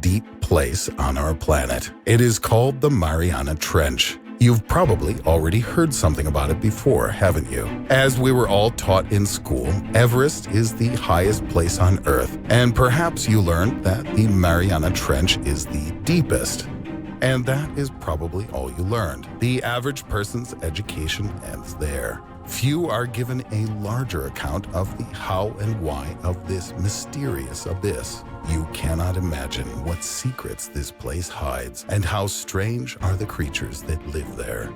deep place on our planet. It is called the Mariana Trench. You've probably already heard something about it before, haven't you? As we were all taught in school, Everest is the highest place on Earth, and perhaps you learned that the Mariana Trench is the deepest. And that is probably all you learned. The average person's education ends there. Few are given a larger account of the how and why of this mysterious abyss. You cannot imagine what secrets this place hides and how strange are the creatures that live there.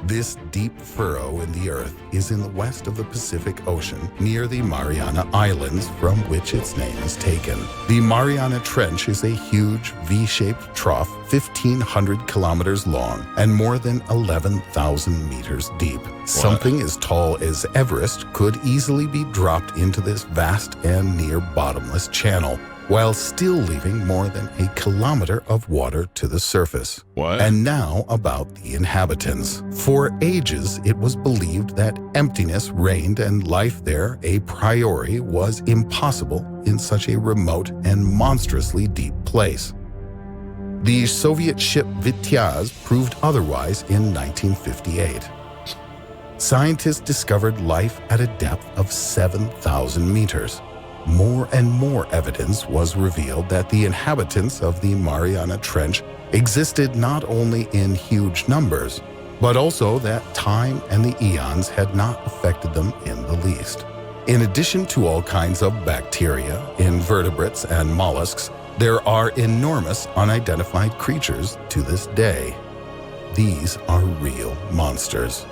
This deep furrow in the earth is in the west of the Pacific Ocean, near the Mariana Islands, from which its name is taken. The Mariana Trench is a huge V-shaped trough 1,500 kilometers long and more than 11,000 meters deep. Something as tall as Everest could easily be dropped into this vast and near bottomless channel, while still leaving more than a kilometer of water to the surface. And now about the inhabitants. For ages, it was believed that emptiness reigned and life there a priori was impossible in such a remote and monstrously deep place. The Soviet ship Vityaz proved otherwise in 1958. Scientists discovered life at a depth of 7,000 meters. More and more evidence was revealed that the inhabitants of the Mariana Trench existed not only in huge numbers, but also that time and the eons had not affected them in the least. In addition to all kinds of bacteria, invertebrates, and mollusks, there are enormous unidentified creatures to this day. These are real monsters.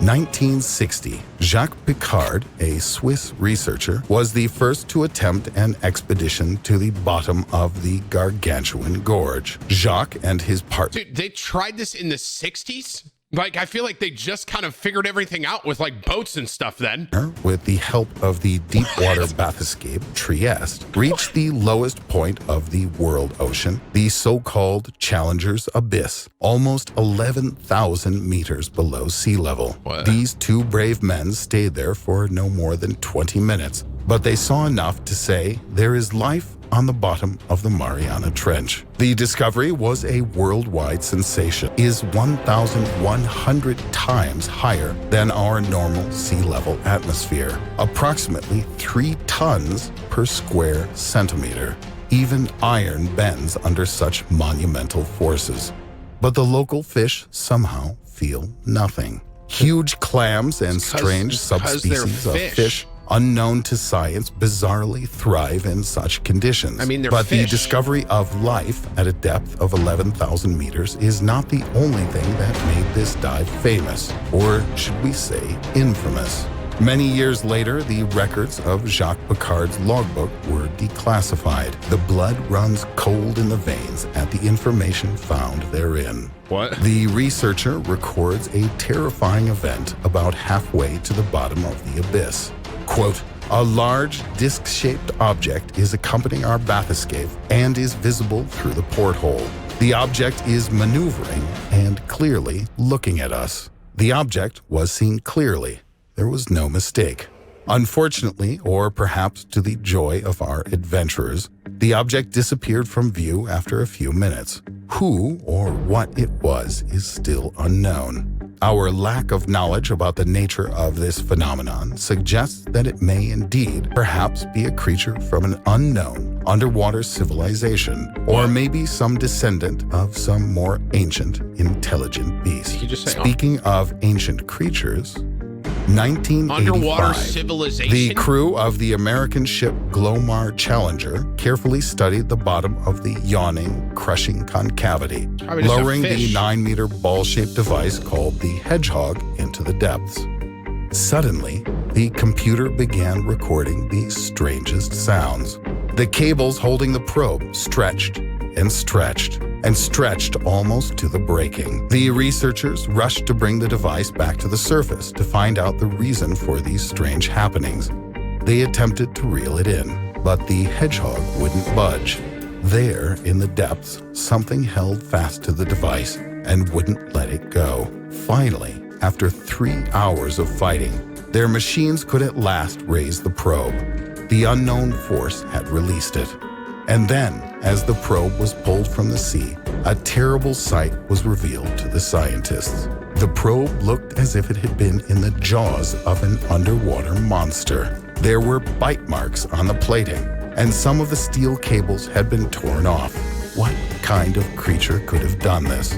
1960, Jacques Piccard, a Swiss researcher, was the first to attempt an expedition to the bottom of the Gargantuan Gorge. Jacques and his partner... Dude, they tried this in the 60s? Like, I feel like they just kind of figured everything out with, like, boats and stuff then. With the help of the deep-water bathyscaphe, Trieste, reached the lowest point of the world ocean, the so-called Challenger's Abyss, almost 11,000 meters below sea level. These two brave men stayed there for no more than 20 minutes, but they saw enough to say there is life on the bottom of the Mariana Trench. The discovery was a worldwide sensation, is 1,100 times higher than our normal sea level atmosphere, approximately 3 tons per square centimeter. Even iron bends under such monumental forces. But the local fish somehow feel nothing. Huge clams and strange subspecies of fish unknown to science bizarrely thrive in such conditions. I mean, but the discovery of life at a depth of 11,000 meters is not the only thing that made this dive famous, or should we say infamous. Many years later, the records of Jacques Piccard's logbook were declassified. The blood runs cold in the veins at the information found therein. The researcher records a terrifying event about halfway to the bottom of the abyss. Quote, "A large disc-shaped object is accompanying our bathyscaphe and is visible through the porthole. The object is maneuvering and clearly looking at us." The object was seen clearly. There was no mistake. Unfortunately, or perhaps to the joy of our adventurers, the object disappeared from view after a few minutes. Who or what it was is still unknown. Our lack of knowledge about the nature of this phenomenon suggests that it may indeed perhaps be a creature from an unknown underwater civilization, or maybe some descendant of some more ancient, intelligent beast. Speaking of ancient creatures, 1985, underwater civilization? The crew of the American ship Glomar Challenger carefully studied the bottom of the yawning, crushing concavity, lowering the 9-meter ball-shaped device called the Hedgehog into the depths. Suddenly, the computer began recording the strangest sounds. The cables holding the probe stretched and stretched and stretched almost to the breaking. The researchers rushed to bring the device back to the surface to find out the reason for these strange happenings. They attempted to reel it in, but the hedgehog wouldn't budge. There, in the depths, something held fast to the device and wouldn't let it go. Finally, after 3 hours of fighting, their machines could at last raise the probe. The unknown force had released it. And then, as the probe was pulled from the sea, a terrible sight was revealed to the scientists. The probe looked as if it had been in the jaws of an underwater monster. There were bite marks on the plating, and some of the steel cables had been torn off. What kind of creature could have done this?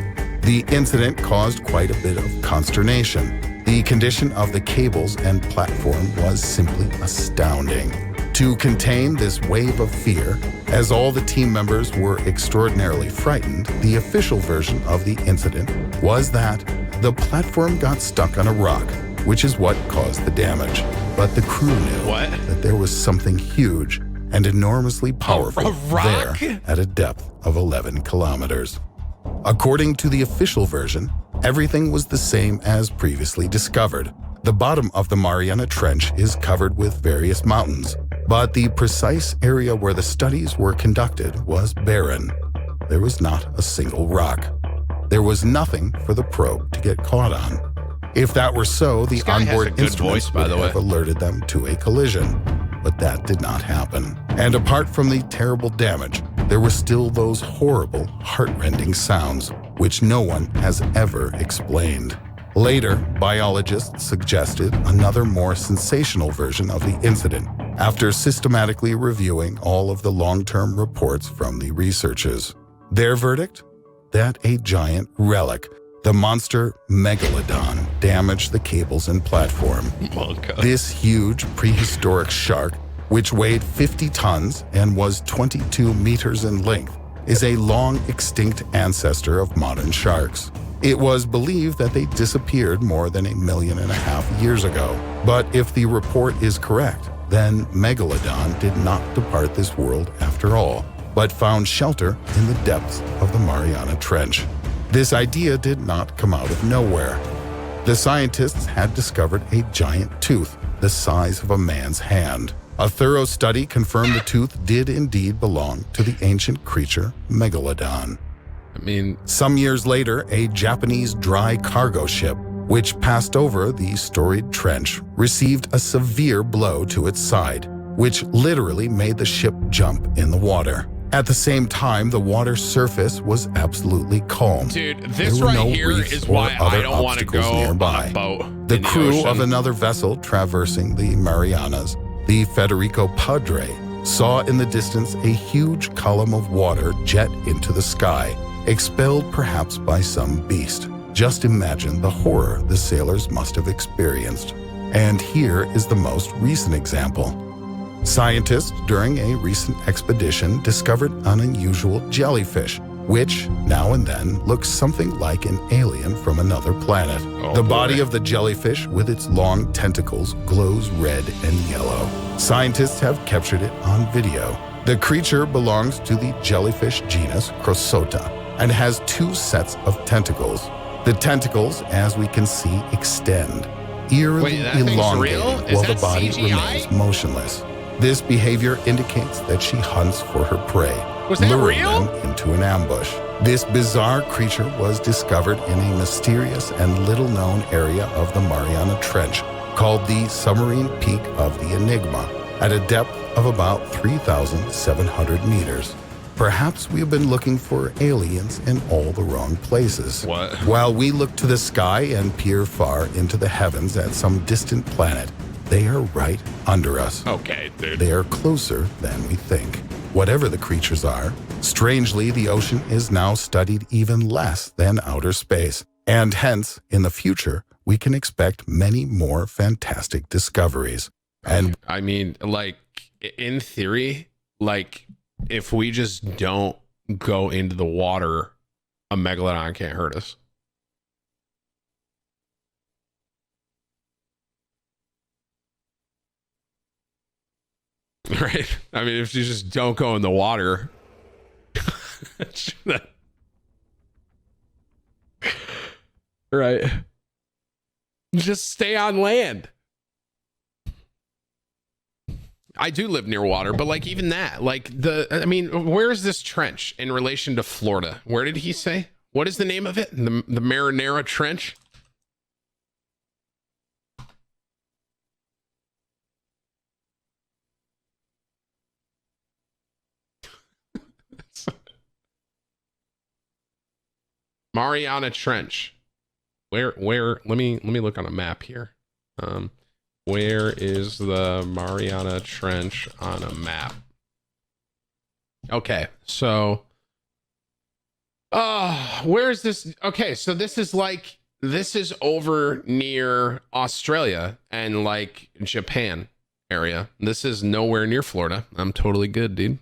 The incident caused quite a bit of consternation. The condition of the cables and platform was simply astounding. To contain this wave of fear, as all the team members were extraordinarily frightened, the official version of the incident was that the platform got stuck on a rock, which is what caused the damage. But the crew knew that there was something huge and enormously powerful there at a depth of 11 kilometers. According to the official version, everything was the same as previously discovered. The bottom of the Mariana Trench is covered with various mountains, but the precise area where the studies were conducted was barren. There was not a single rock. There was nothing for the probe to get caught on. If that were so, the onboard instruments would have alerted them to a collision, but that did not happen. And apart from the terrible damage, there were still those horrible, heart-rending sounds, which no one has ever explained. Later, biologists suggested another more sensational version of the incident after systematically reviewing all of the long-term reports from the researchers. Their verdict? That a giant relic, the monster Megalodon, damaged the cables and platform. This huge prehistoric shark, which weighed 50 tons and was 22 meters in length, is a long extinct ancestor of modern sharks. It was believed that they disappeared more than 1.5 million years ago. But if the report is correct, then Megalodon did not depart this world after all, but found shelter in the depths of the Mariana Trench. This idea did not come out of nowhere. The scientists had discovered a giant tooth the size of a man's hand. A thorough study confirmed the tooth did indeed belong to the ancient creature Megalodon. Some years later, a Japanese dry cargo ship, which passed over the storied trench, received a severe blow to its side, which literally made the ship jump in the water. At the same time, the water surface was absolutely calm. Dude, this right here is why I don't want to go nearby. On a boat. The crew of another vessel traversing the Marianas, the Federico Padre, saw in the distance a huge column of water jet into the sky, expelled perhaps by some beast. Just imagine the horror the sailors must have experienced. And here is the most recent example. Scientists during a recent expedition discovered an unusual jellyfish, which now and then looks something like an alien from another planet. The body of the jellyfish with its long tentacles glows red and yellow. Scientists have captured it on video. The creature belongs to the jellyfish genus Crosota and has 2 sets of tentacles. The tentacles, as we can see, extend, eerily elongated while the body remains motionless. This behavior indicates that she hunts for her prey, luring them into an ambush. This bizarre creature was discovered in a mysterious and little-known area of the Mariana Trench called the Submarine Peak of the Enigma, at a depth of about 3,700 meters. Perhaps we have been looking for aliens in all the wrong places. While we look to the sky and peer far into the heavens at some distant planet, they are right under us. Okay, dude. They are closer than we think. Whatever the creatures are, strangely, the ocean is now studied even less than outer space. And hence, in the future, we can expect many more fantastic discoveries. And I mean, like, in theory, like, if we just don't go into the water, a megalodon can't hurt us. Right? I mean, if you just don't go in the water. Right. Just stay on land. I do live near water, but like even that, like I mean, where is this trench in relation to Florida? Where did he say? What is the name of it? The Marinara Trench? Mariana Trench. Where let me look on a map here. Where is the Mariana Trench on a map? Okay, so where is this? Okay, so this is over near Australia and like Japan area. This is nowhere near Florida. I'm totally good, dude.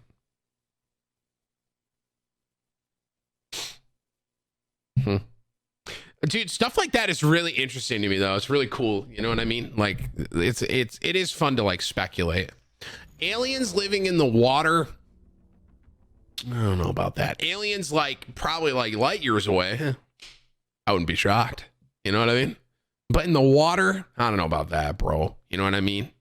Dude, stuff like that is really interesting to me though. It's really cool. You know what I mean? Like it is fun to like speculate. Aliens living in the water. I don't know about that. Aliens like probably like light years away. I wouldn't be shocked. You know what I mean? But in the water, I don't know about that, bro. You know what I mean?